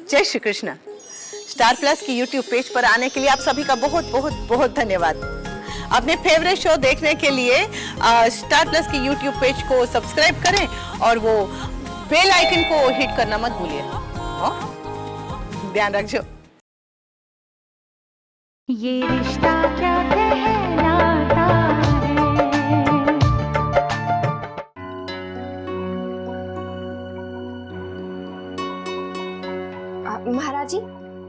जय Shri Krishna. Star plus की YouTube page पर आने के लिए आप सभी का बहुत बहुत बहुत धन्यवाद। अपने फेवरेट शो देखने के लिए स्टार प्लस की यूट्यूब पेज को सब्सक्राइब करें और वो बेल आइकन को हिट करना मत भूलिए। ध्यान रखिए। ये रिश्ता क्या कहलाता है। महाराज जी,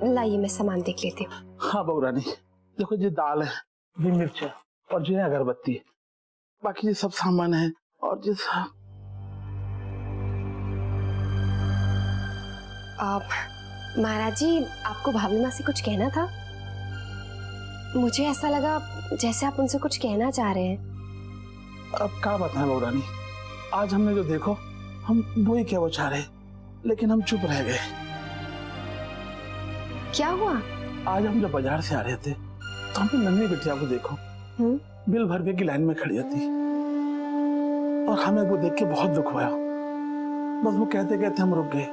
लाइए मैं सामान देख लेती हूँ। हाँ बहू रानी, देखो ये दाल है, ये मिर्च है और जो है अगरबत्ती है, बाकी ये सब सामान है। और जो महाराज जी, आपको भाभी माँ से कुछ कहना था। मुझे ऐसा लगा जैसे आप उनसे कुछ कहना चाह रहे हैं। अब क्या बताएं बहू रानी, आज हमने जो देखो हम वही क्या वो चाह रहे, लेकिन हम चुप रह गए। क्या हुआ? आज हम जब बाजार से आ रहे थे तो हमने नन्ही बिटिया को देखो बिल भरने की लाइन में खड़ी थी और हमें वो देख के बहुत दुख हुआ। बस वो कहते कहते हम रुक गए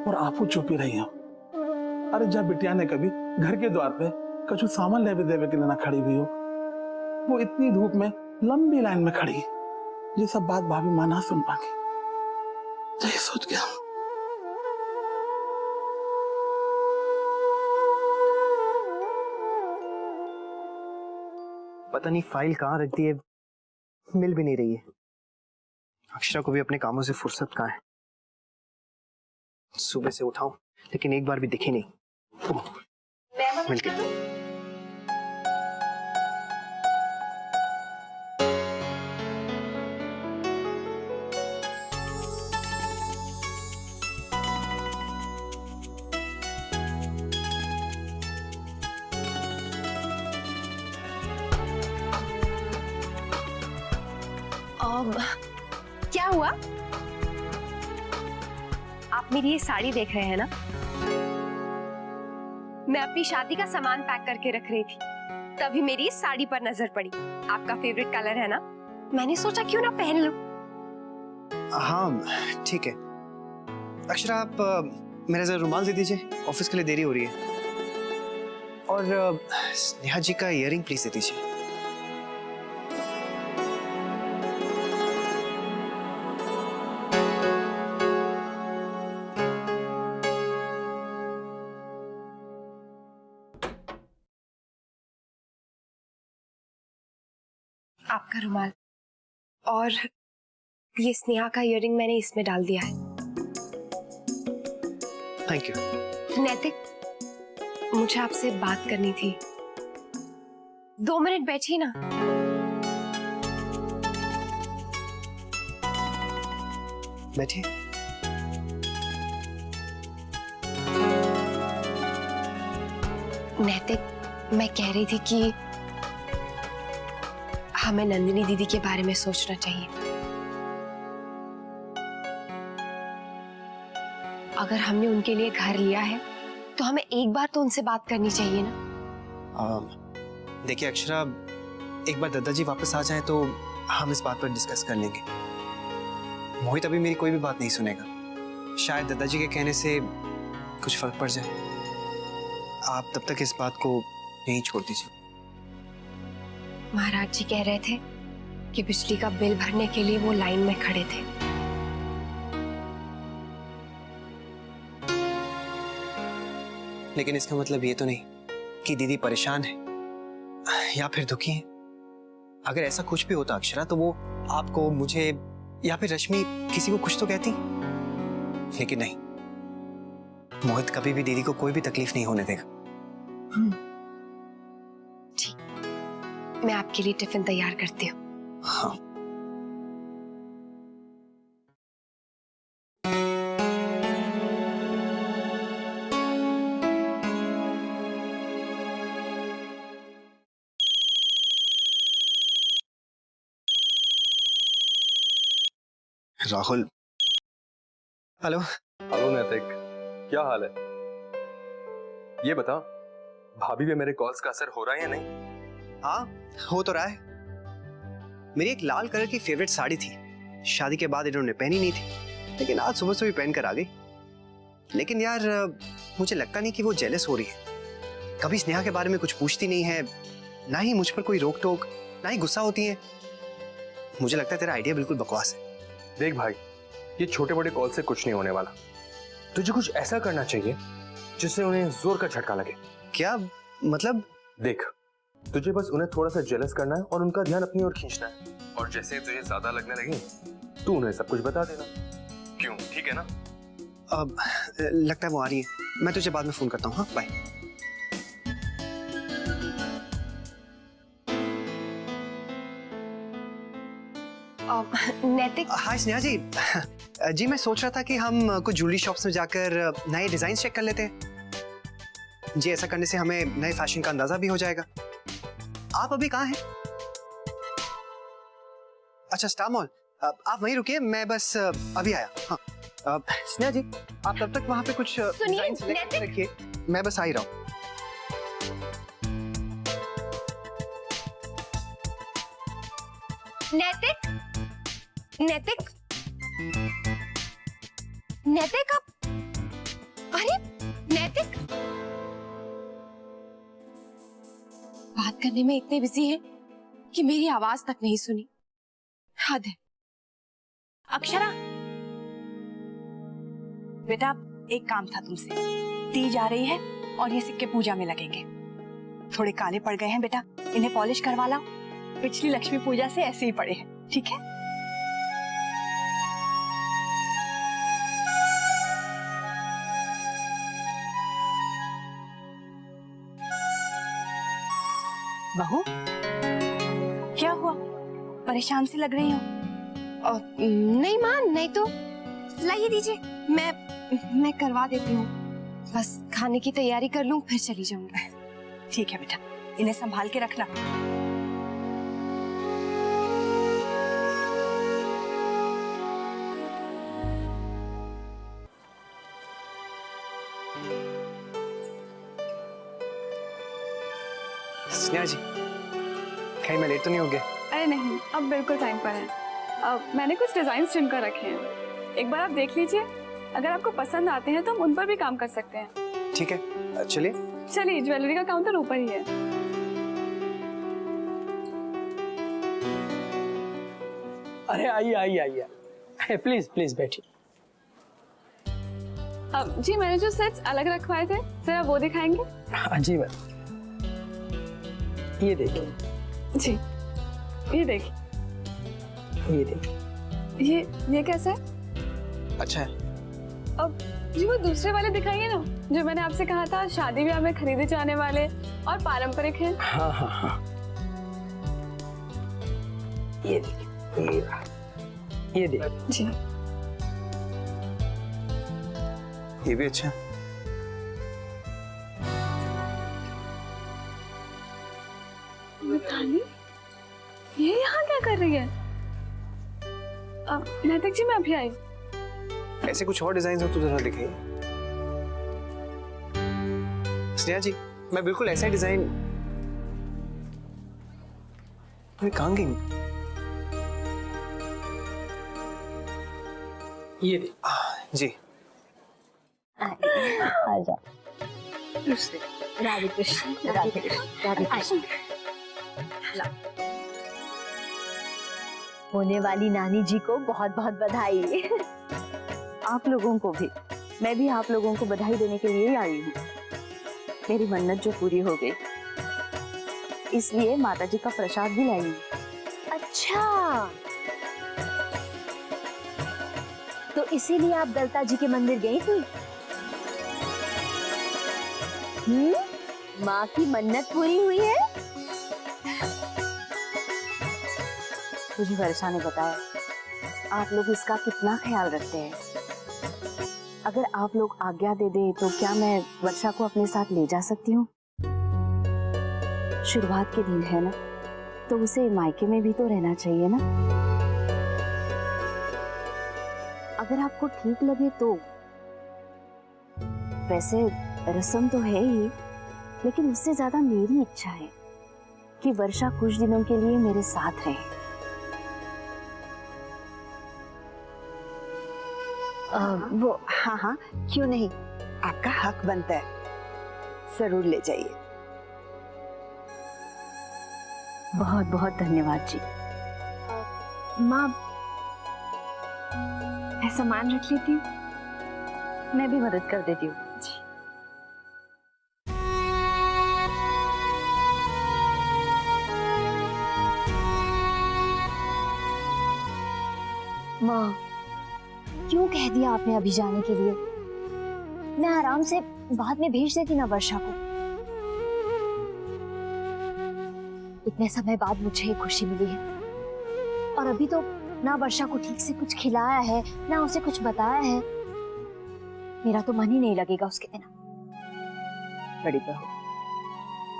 और आपको चुप ही रही। अरे जब बिटिया ने कभी घर के द्वार पे कछु सामान लेवे देवे के लिए ना खड़ी हुई हो, वो इतनी धूप में लंबी लाइन में खड़ी, ये सब बात भाभी मां ना सुन पाएगी। तो ये सोच गया पता नहीं फाइल कहाँ रख दी है, मिल भी नहीं रही है। अक्षरा को भी अपने कामों से फुर्सत कहाँ है। सुबह से उठाऊं लेकिन एक बार भी दिखी नहीं। मिल गई। क्या हुआ? आप मेरी ये साड़ी देख रहे हैं ना? मैं अपनी शादी का सामान पैक करके रख रही थी, तभी मेरी इस साड़ी पर नजर पड़ी। आपका फेवरेट कलर है ना, मैंने सोचा क्यों ना पहन लूं। हाँ ठीक है। अक्षरा आप मेरा जरा रुमाल दे दीजिए, ऑफिस के लिए देरी हो रही है। और स्नेहा जी का इयररिंग प्लीज दे दीजिए। आपका रुमाल और ये स्नेहा का इयररिंग मैंने इसमें डाल दिया है। Thank you. नैतिक, मुझे आपसे बात करनी थी। 2 मिनट बैठिए ना। बैठिए। नैतिक, मैं कह रही थी कि हमें नंदिनी दीदी के बारे में सोचना चाहिए। अगर हमने उनके लिए घर लिया है तो हमें एक बार तो उनसे बात करनी चाहिए ना। देखिए अक्षरा, एक बार दादाजी वापस आ जाएं तो हम इस बात पर डिस्कस कर लेंगे। मोहित अभी मेरी कोई भी बात नहीं सुनेगा। शायद दादाजी के कहने से कुछ फर्क पड़ जाए। आप तब तक इस बात को यहीं छोड़ दीजिए। महाराज जी कह रहे थे कि बिजली का बिल भरने के लिए वो लाइन में खड़े थे। लेकिन इसका मतलब ये तो नहीं कि दीदी परेशान है या फिर दुखी है। अगर ऐसा कुछ भी होता अक्षरा तो वो आपको, मुझे या फिर रश्मि किसी को कुछ तो कहती। लेकिन नहीं, मोहित कभी भी दीदी को कोई भी तकलीफ नहीं होने देगा। ठीक, मैं आपके लिए टिफिन तैयार करती हूँ। हाँ। राहुल। हेलो। हेलो नैतिक, क्या हाल है? ये बता, भाभी पे मेरे कॉल्स का असर हो रहा है या नहीं? हाँ, हो तो रहा है। मेरी एक लाल कलर की फेवरेट साड़ी थी, शादी के बाद इन्होंने पहनी नहीं थी, लेकिन आज सुबह से भी पहन कर आ गई। लेकिन यार मुझे लगता नहीं कि वो जेलस हो रही है। कभी स्नेहा के बारे में कुछ पूछती नहीं है, ना ही मुझ पर कोई रोक टोक, ना ही गुस्सा होती है। मुझे लगता है तेरा आइडिया बिल्कुल बकवास है। देख भाई, ये छोटे बड़े कॉल से कुछ नहीं होने वाला। तुझे कुछ ऐसा करना चाहिए जिससे उन्हें जोर का झटका लगे। क्या मतलब? देख, तुझे बस उन्हें थोड़ा सा जेलस करना है और उनका ध्यान अपनी ओर खींचना है, और जैसे तुझे ज्यादा लगने लगे तू उन्हें सब कुछ बता देना। क्यों, ठीक है ना? अब लगता है वो आ रही है, मैं तुझे बाद में फोन करता हूँ। हाँ बाय। नैतिक, हाय स्नेहा जी। जी मैं सोच रहा था कि हम कुछ ज्वेलरी शॉप्स में जाकर नए डिजाइन चेक कर लेते हैं। जी ऐसा करने से हमें नए फैशन का अंदाजा भी हो जाएगा। आप अभी कहाँ हैं? अच्छा, स्टार मॉल। आप वहीं रुकिए, मैं बस अभी आया। हाँ स्नेहा जी, आप तब तक वहाँ पे कुछ डिजाइन सेलेक्ट कर रखिए, मैं बस आ ही रहा हूँ। नैतिक, नैतिक, नैतिक, आप, अरे नैतिक, बात करने में इतने बिजी हैं कि मेरी आवाज तक नहीं सुनी। हद है। अक्षरा, बेटा एक काम था तुमसे। तीज आ रही है और ये सिक्के पूजा में लगेंगे। थोड़े काले पड़ गए हैं बेटा, इन्हें पॉलिश करवा लाओ। पिछली लक्ष्मी पूजा से ऐसे ही पड़े हैं, ठीक है? बहू, क्या हुआ? परेशान सी लग रही हो। नहीं माँ, नहीं तो लाइए दीजिए, मैं करवा देती हूँ। बस खाने की तैयारी कर लूँ फिर चली जाऊंगी। ठीक है बेटा, इन्हें संभाल के रखना। स्नेहा जी, कहीं मैं लेट तो नहीं हो गया? अरे नहीं, अब बिल्कुल टाइम पर है। अब मैंने कुछ डिजाइन चुनकर रखे हैं, एक बार आप देख लीजिए। अगर आपको पसंद आते हैं तो हम उन पर भी काम कर सकते हैं। ठीक है, चलिए। चलिए, ज्वेलरी का काउंटर ऊपर ही है। अरे आइए आइए आइए, प्लीज प्लीज बैठिए। अब जी मैंने जो सेट्स अलग रखवाए थे, जरा वो दिखाएंगे? हाँ जी मैम, ये देखिए, जी ये देखिए, ये देखिए। ये कैसा है? अच्छा है। अब जी वो दूसरे वाले दिखाइए ना, जो मैंने आपसे कहा था शादी ब्याह में खरीदे जाने वाले और पारंपरिक हैं। हाँ हाँ हाँ, ये देखिए, ये देखिए जी। ये भी अच्छा है। मिताली, ये यहाँ क्या कर रही है? नैतिक जी, मैं अभी आई। ऐसे कुछ और डिजाइन हो तो जरा दिखाइए। स्नेहा जी, मैं बिल्कुल ऐसा डिजाइन। कहाँ गई? ये देखिए। जी आजा। राधे कृष्ण, राधे कृष्ण, राधे कृष्ण। होने वाली नानी जी को बहुत बहुत बधाई। आप लोगों को भी। मैं भी आप लोगों को बधाई देने के लिए ही आई हूँ। मेरी मन्नत जो पूरी हो गई, इसलिए माता जी का प्रसाद भी लाई हूँ। अच्छा, तो इसीलिए आप दलता जी के मंदिर गई थी? माँ की मन्नत पूरी हुई है? मुझे वर्षा ने बताया आप लोग इसका कितना ख्याल रखते हैं। अगर आप लोग आज्ञा दे दे तो क्या मैं वर्षा को अपने साथ ले जा सकती हूँ? शुरुआत के दिन है ना, तो उसे मायके में भी तो रहना चाहिए ना। अगर आपको ठीक लगे तो। वैसे रस्म तो है ही, लेकिन उससे ज्यादा मेरी इच्छा है कि वर्षा कुछ दिनों के लिए मेरे साथ रहे। वो हाँ हाँ, क्यों नहीं, आपका हक बनता है, जरूर ले जाइए। बहुत बहुत धन्यवाद जी। माँ, मैं सामान रख लेती हूँ। मैं भी मदद कर देती हूँ। माँ, क्यों कह दिया आपने अभी जाने के लिए? मैं आराम से बाद में भेज देती ना वर्षा को। इतने समय बाद मुझे एक खुशी मिली है, और अभी तो ना वर्षा को ठीक से कुछ खिलाया है, ना उसे कुछ बताया है। मेरा तो मन ही नहीं लगेगा उसके बिना। बड़ी बहू,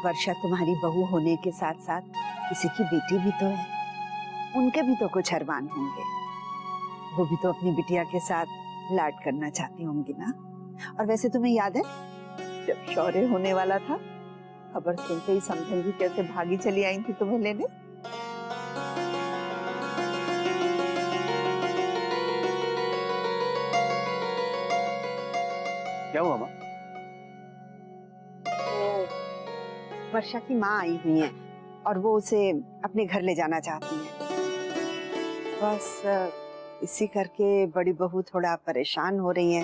वर्षा तुम्हारी बहू होने के साथ साथ किसी की बेटी भी तो है, उनके भी तो कुछ अरमान होंगे। वो भी तो अपनी बिटिया के साथ लाड करना चाहती होंगी ना। और वैसे तुम्हें याद है जब शौर्य होने वाला था, खबर सुनते ही समझन जी कैसे भागी चली आई थी तुम्हें लेने। क्या हुआ माँ? वर्षा की माँ आई हुई है और वो उसे अपने घर ले जाना चाहती है। बस इसी करके बड़ी बहू थोड़ा परेशान हो रही है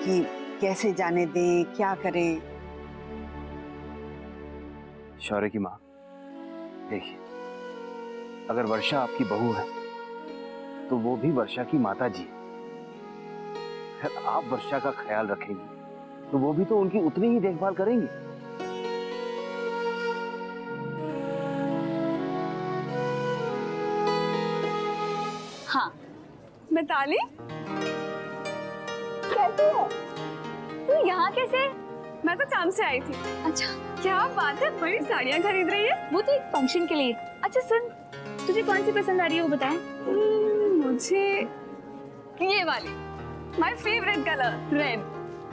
कि कैसे जाने दे, क्या करे। शौर्य की माँ, देखिए, अगर वर्षा आपकी बहू है तो वो भी वर्षा की माता जी है। अगर आप वर्षा का ख्याल रखेंगी तो वो भी तो उनकी उतनी ही देखभाल करेंगी। हाँ, मिताली, कैसी है? तू यहाँ कैसे? मैं तो काम से आई थी। अच्छा, क्या बात है, बड़ी साड़ियाँ खरीद रही है? वो तो एक फंक्शन के लिए। अच्छा सुन, तुझे कौन सी पसंद आ रही है वो बता। मुझे ये वाली, माय फेवरेट कलर, रेड।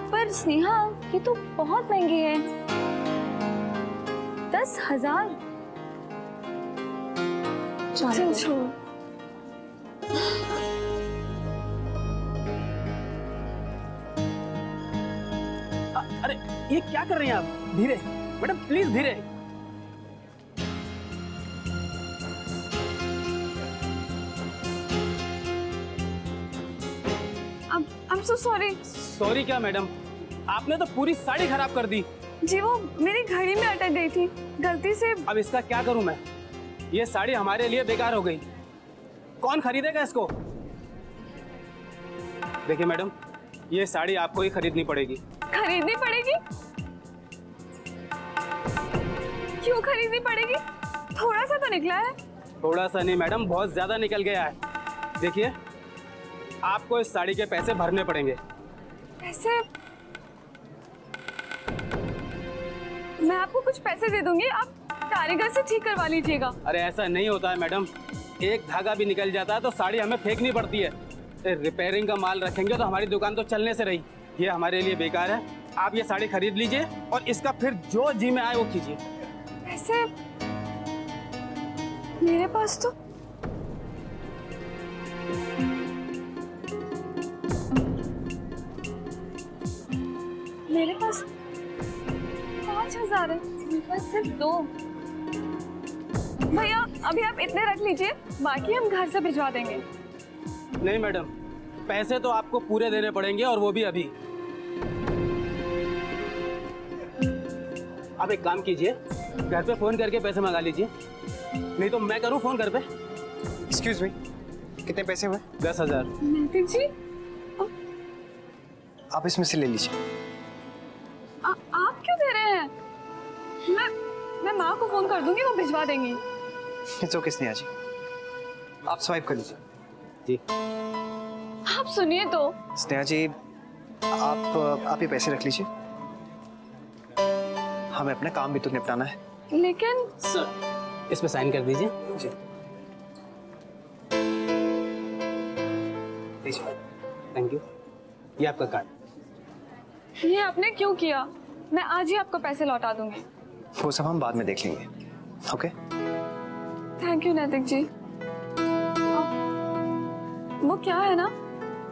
पर स्नेहा, ये तो बहुत महंगी है, 10,000। चल छोड़। अरे ये क्या कर रही हैं आप? धीरे मैडम, प्लीज धीरे। I'm so sorry। सॉरी क्या मैडम, आपने तो पूरी साड़ी खराब कर दी। जी वो मेरी घड़ी में अटक गई थी, गलती से। अब इसका क्या करूं मैं? ये साड़ी हमारे लिए बेकार हो गई। कौन खरीदेगा इसको? देखिए मैडम, ये साड़ी आपको ही खरीदनी पड़ेगी। खरीदनी पड़ेगी? क्यों खरीदनी पड़ेगी? थोड़ा सा तो निकला है। थोड़ा सा नहीं मैडम, बहुत ज्यादा निकल गया है। देखिए, आपको इस साड़ी के पैसे भरने पड़ेंगे। पैसे? मैं आपको कुछ पैसे दे दूंगी, आप कारीगर से ठीक करवा लीजिएगा। अरे ऐसा नहीं होता है मैडम, एक धागा भी निकल जाता है तो साड़ी हमें फेंकनी पड़ती है। रिपेयरिंग का माल रखेंगे तो हमारी दुकान तो चलने से रही। ये हमारे लिए बेकार है। आप ये साड़ी खरीद लीजिए और इसका फिर जो जी में आए वो कीजिए। पैसे मेरे पास तो मेरे पास 5,000 है, मेरे पास सिर्फ 2। भैया अभी आप इतने रख लीजिए, बाकी हम घर से भिजवा देंगे। नहीं मैडम, पैसे तो आपको पूरे देने पड़ेंगे और वो भी अभी। आप एक काम कीजिए, घर पे फोन करके पैसे मंगा लीजिए, नहीं तो मैं करूं फोन घर पे। एक्सक्यूज मी, कितने पैसे हुए? 10,000। नैतिक जी, आप इसमें से ले लीजिए। आप क्यों दे रहे हैं? मैं माँ को फोन कर दूंगी, वो भिजवा देंगी। इट्स ओके स्नेहा जी, आप स्वाइप कर लीजिए। जी। आप सुनिए तो। स्नेहा जी, आप ये पैसे रख लीजिए, हमें अपना काम भी तो निपटाना है। लेकिन सर, इस पे साइन कर दीजिए। जी। Thank you. ये आपका कार्ड। ये आपने क्यों किया? मैं आज ही आपको पैसे लौटा दूंगी। वो सब हम बाद में देख लेंगे। ओके? थैंक यू नैतिक जी। वो क्या है ना,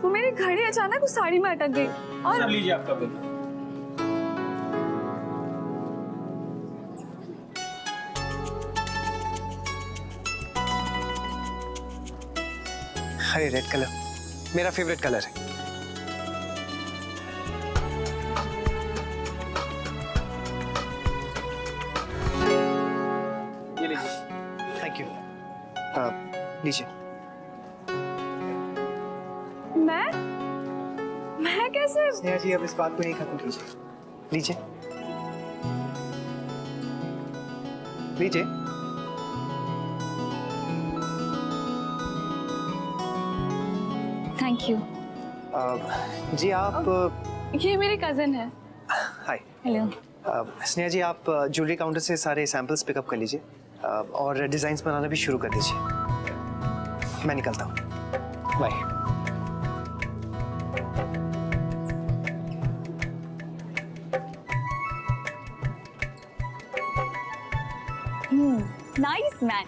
वो मेरी घड़ी अचानक उस साड़ी में अटक गई और सर लीजिए आपका बिल। अरे रेड कलर मेरा फेवरेट कलर है। ये लीजिए। Thank you. लीजिए। मैं कैसे? स्नेहा जी अब इस बात को नहीं खत्म कीजिए। लीजिए लीजिए। Thank you. जी आप ये मेरी कजिन है। हाय। हेलो। स्नेहा जी आप ज्वेलरी काउंटर से सारे सैंपल्स पिकअप कर लीजिए और डिजाइन्स बनाना भी शुरू कर दीजिए। मैं निकलता हूँ। बाय। नाइस मैन,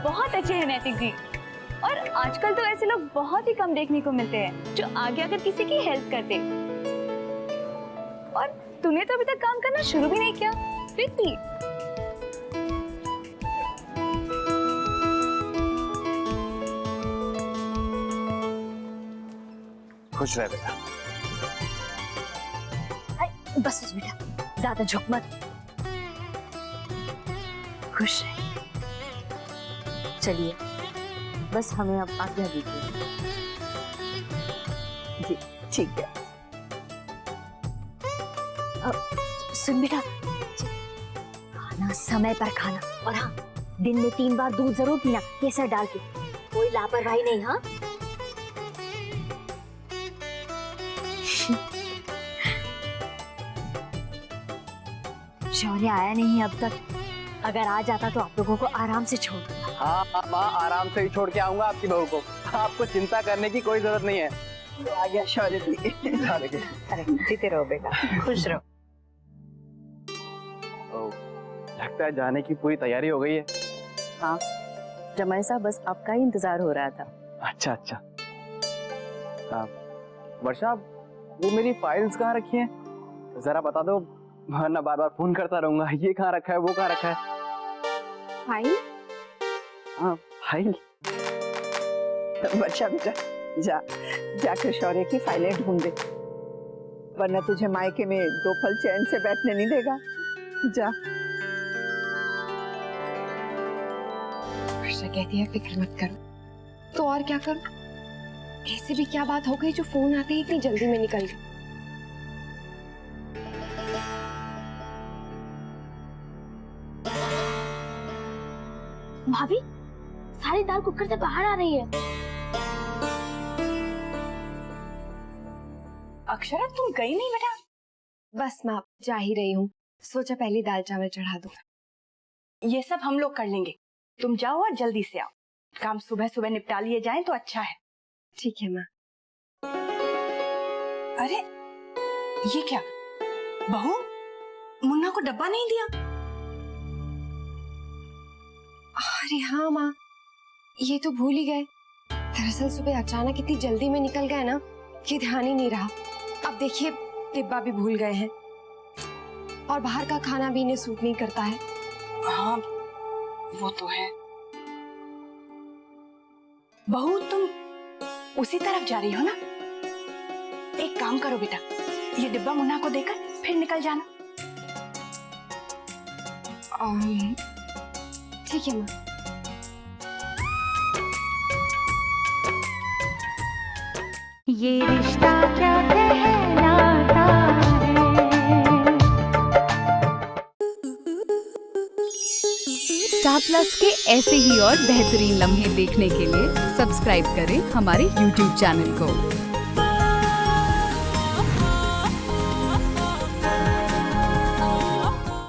बहुत अच्छे हैं नैतिक जी। और आजकल तो ऐसे लोग बहुत ही कम देखने को मिलते हैं जो आगे आकर किसी की हेल्प करते। और तूने तो अभी तक काम करना शुरू भी नहीं किया, फिर भी। खुश रह बेटा। बस बस बेटा, ज्यादा झुक मत। खुश रहे। चलिए, बस हमें अब आज्ञा दीजिए। जी ठीक है। सुन बेटा, खाना समय पर खाना, और हाँ, दिन में 3 बार दूध जरूर पीना, केसर डाल के। कोई लापरवाही नहीं। हाँ, शौर्य आया नहीं अब तक। अगर आ जाता तो आप लोगों को आराम से छोड़। हाँ माँ, आराम से ही छोड़ के आऊंगा आपकी बहू को। आपको चिंता करने की कोई जरूरत नहीं है। आ गया शौर्य जी। अरे जीते रहो बेटा, खुश रहो। लगता है जाने की पूरी तैयारी हो गई है। हाँ, जमाई साहब बस आपका ही इंतजार हो रहा था। अच्छा अच्छा। वर्षा, वो मेरी फाइल्स कहाँ रखी हैं? जरा बता दो, वरना बार बार फोन करता रहूंगा। ये कहाँ रखा है, वो कहाँ रखा है? फाइल? हाँ फाइल। वर्षा बेटा, जाकर शौर्य की फाइलें ढूंढ दे, वरना तुझे मायके में 2 पल चैन से बैठने नहीं देगा। जा। वर्षा कहती है फिक्र मत करो, तो और क्या करूं? ऐसे भी क्या बात हो गई जो फोन आते ही इतनी जल्दी में निकल गई? भाभी, सारी दाल कुकर से बाहर आ रही है। अक्षरा, तुम गई नहीं बेटा? बस मैं अब जा ही रही हूँ, सोचा पहले दाल चावल चढ़ा दूं। ये सब हम लोग कर लेंगे, तुम जाओ और जल्दी से आओ। काम सुबह सुबह निपटा लिए जाए तो अच्छा है। ठीक है माँ। अरे ये क्या, बहू मुन्ना को डब्बा नहीं दिया? अरे हाँ माँ, ये तो भूल ही गए। दरअसल सुबह अचानक इतनी जल्दी में निकल गए ना, ये ध्यान ही नहीं रहा। अब देखिए डिब्बा भी भूल गए हैं, और बाहर का खाना भी इन्हें सूट नहीं करता है। हाँ वो तो है। बहू तुम उसी तरफ जा रही हो ना? एक काम करो बेटा, ये डिब्बा मुन्ना को देकर फिर निकल जाना। ठीक है माँ। ये रिश्ता क्या कहलाता है। स्टार प्लस के ऐसे ही और बेहतरीन लम्हे देखने के लिए सब्सक्राइब करें हमारे YouTube चैनल को।